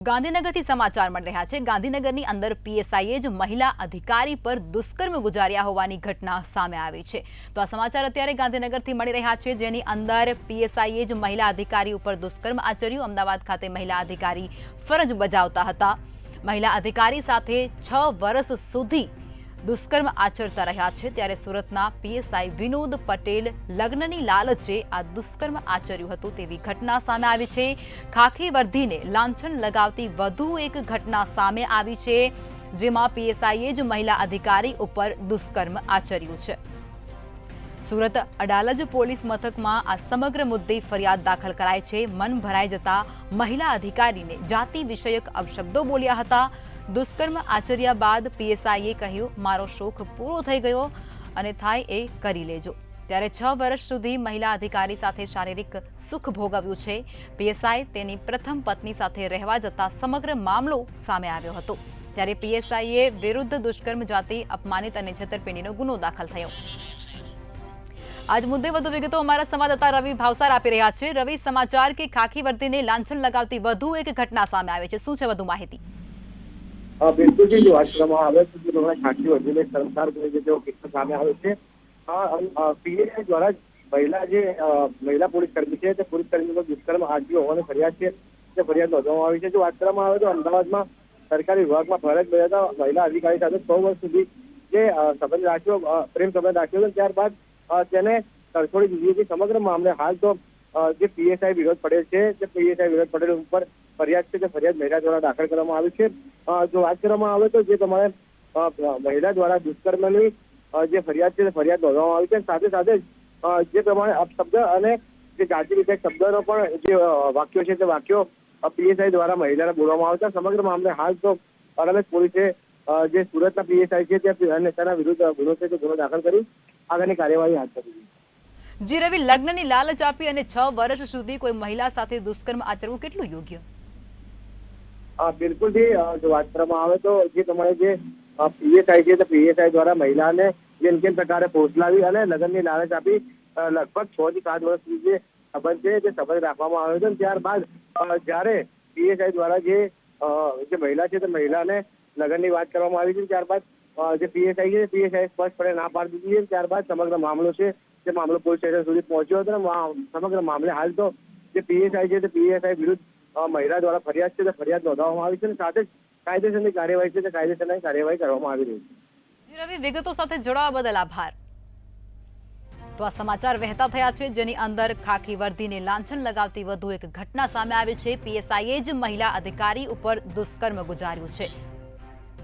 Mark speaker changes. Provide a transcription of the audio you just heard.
Speaker 1: ગાંધીનગરથી સમાચાર મળી રહ્યા છે। ગાંધીનગરની અંદર પીએસઆઈએ જ મહિલા અધિકારી પર દુષ્કર્મ ગુજાર્યા હોવાની ઘટના સામે આવી છે। તો આ સમાચાર અત્યારે ગાંધીનગરથી મળી રહ્યા છે, જેની અંદર પીએસઆઈએ જ મહિલા અધિકારી ઉપર દુષ્કર્મ આચર્યું। અમદાવાદ ખાતે મહિલા અધિકારી ફરજ બજાવતા હતા। મહિલા અધિકારી સાથે 6 વર્ષ સુધી દુષ્કર્મ આચરતા રહ્યા છે। ત્યારે સુરતના પીએસઆઈ વિનોદ પટેલ લગ્નની લાલચે આ દુષ્કર્મ આચર્યું હતું તેવી ઘટના સામે આવી છે। ખાખી વર્ધીને લાંછન લગાવતી વધુ એક ઘટના સામે આવી છે, જેમાં પીએસઆઈએ જ મહિલા અધિકારી ઉપર દુષ્કર્મ આચર્યું છે। સુરત અડાલજ પોલીસ મથકમાં આ સમગ્ર મુદ્દે ફરિયાદ દાખલ કરાઈ છે। મન ભરાઈ જતા મહિલા અધિકારીને જાતિ વિષયક અપશબ્દો બોલ્યા હતા। દુષ્કર્મ આચર્યા બાદ પીએસઆઈએ કહ્યું, મારો શોખ પૂરો થઈ ગયો અને થાય એ કરી લેજો। ત્યારે 6 વર્ષ સુધી મહિલા અધિકારી સાથે શારીરિક સુખ ભોગવ્યું છે। પીએસઆઈ તેની પ્રથમ પત્ની સાથે રહેવા જતા સમગ્ર મામલો સામે આવ્યો હતો। ત્યારે પીએસઆઈએ વિરુદ્ધ દુષ્કર્મ, જાતિ અપમાનિત અને છેતરપિંડીનો ગુનો દાખલ થયો। આજ મુદ્દે વધુ વિગતો અમારા સંવાદદાતા રવિ ભાવસાર આપી રહ્યા છે। રવિ, સમાચાર કે ખાખી વર્દીને લાંછન લગાવતી વધુ એક ઘટના સામે આવી છે, શું છે વધુ માહિતી?
Speaker 2: बिल्कुल जी, जो आज આવે છે કે તમારા ખાખી વર્દીને સંસાર કરી જે કિસ્સો સામે આવ્યો છે। પીએસઆઈ દ્વારા મહિલા પોલીસ કર્મી છે તે પોલીસ કર્મી પર દુષ્કર્મ આચર્યું હોવાની ફરિયાદ છે, તે ફરિયાદ નોંધવામાં આવી છે। જો વાત કરવામાં આવે તો અમદાવાદમાં સરકારી વિભાગમાં ફરજ બજાવતા મહિલા અધિકારી સાથે 6 વર્ષ સુધી જે સંબંધ રાખ્યો, પ્રેમ સંબંધ રાખ્યો હતો, ત્યારબાદ તેને તરછોડી દીધી હતી। સમગ્ર મામલે હાલ તો જે પીએસઆઈ વિનોદ પટેલ છે તે પીએસઆઈ વિનોદ પટેલ ઉપર ફરિયાદ છે, તે ફરિયાદ મહિલા દ્વારા દાખલ કરવામાં આવી છે। જો વાત કરવામાં આવે તો જે તમારે મહિલા દ્વારા દુષ્કર્મની જે ફરિયાદ છે તે ફરિયાદ નોંધવામાં આવી છે। સાથે સાથે જે પ્રમાણે અપશબ્દ અને જે જાતિ વિષયક શબ્દનો પણ જે વાક્યો છે તે વાક્યો પીએસઆઈ દ્વારા મહિલાને બોલવામાં આવે છે। સમગ્ર મામલે હાલ તો અડાલજ પોલીસે જે સુરતના પીએસઆઈ છે તેના વિરુદ્ધ ગુનો છે તે ગુનો દાખલ કરી આગળની કાર્યવાહી હાથ ધરી છે।
Speaker 1: જી રવિ, લગ્નની લાલચ આપી અને 6 વર્ષ સુધી કોઈ મહિલા સાથે દુષ્કર્મ આચરવું કેટલું યોગ્ય?
Speaker 2: બિલકુલ જી, જો વાત કરવામાં આવે તો જે તમારે જે પીએસઆઈ છે તે પીએસઆઈ દ્વારા મહિલાને જેમ પ્રકારે પહોંચલાવી અને લગ્નની લાલચ આપી લગભગ 6 થી 7 વર્ષ સુધી જે સંબંધ છે તે સંબંધ રાખવામાં આવ્યો છે। ત્યારબાદ જ્યારે પીએસઆઈ દ્વારા જે મહિલા છે તે મહિલાને લગ્નની વાત કરવામાં આવી છે, ત્યારબાદ જે પીએસઆઈ છે પીએસઆઈ સ્પષ્ટપણે ના પાડી દીધી છે। ત્યારબાદ સમગ્ર મામલો છે તે મામલો પોલીસ સ્ટેશન સુધી પહોંચ્યો હતો અને સમગ્ર મામલે હાલ તો જે પીએસઆઈ છે તે પીએસઆઈ વિરુદ્ધ મહિલા દ્વારા ફરિયાદ છે તે ફરિયાદ નોંધવામાં આવી છે અને સાથે જ કાયદેસરની કાર્યવાહી છે તે કાયદેસરની કાર્યવાહી કરવામાં આવી રહી છે।
Speaker 1: જી રવિ, વિગતો સાથે જોડાવા બદલ આભાર। તો આ સમાચાર વહેતા થયા છે, જેની અંદર ખાખી વર્દીને લાંછન લગાવતી વધુ એક ઘટના સામે આવી છે। પીએસઆઈએ જ મહિલા અધિકારી ઉપર દુષ્કર્મ ગુજાર્યું છે।